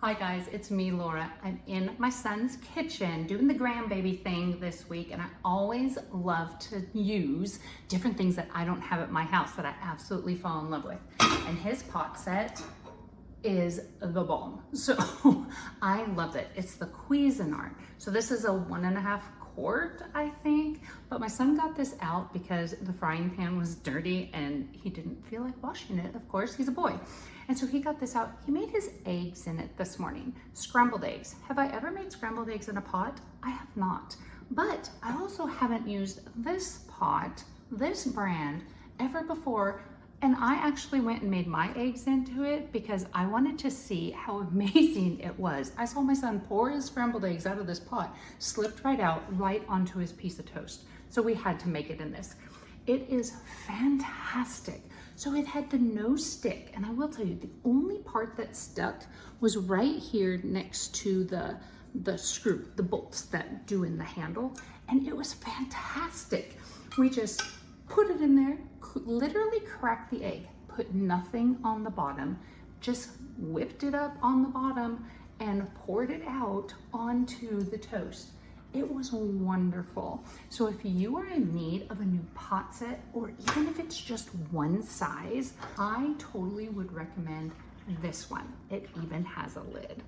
Hi guys, it's me, Laura. I'm in my son's kitchen doing the grandbaby thing this week, and I always love to use different things that I don't have at my house that I absolutely fall in love with. And his pot set is the bomb. So I love it. It's the Cuisinart. So this is a 1.5 quart, I think, but my son got this out because the frying pan was dirty and he didn't feel like washing it. Of course, he's a boy. And so he got this out. He made his eggs in it this morning, scrambled eggs. Have I ever made scrambled eggs in a pot? I have not, but I also haven't used this pot, this brand, ever before. And I actually went and made my eggs into it because I wanted to see how amazing it was. I saw my son pour his scrambled eggs out of this pot, slipped right out, right onto his piece of toast. So we had to make it in this. It is fantastic. So it had the no stick, and I will tell you, the only part that stuck was right here next to the screw, the bolts that do in the handle, and it was fantastic. We just put it in there, literally cracked the egg, put nothing on the bottom, just whipped it up on the bottom and poured it out onto the toast. It was wonderful. So if you are in need of a new pot set, or even if it's just one size, I totally would recommend this one. It even has a lid.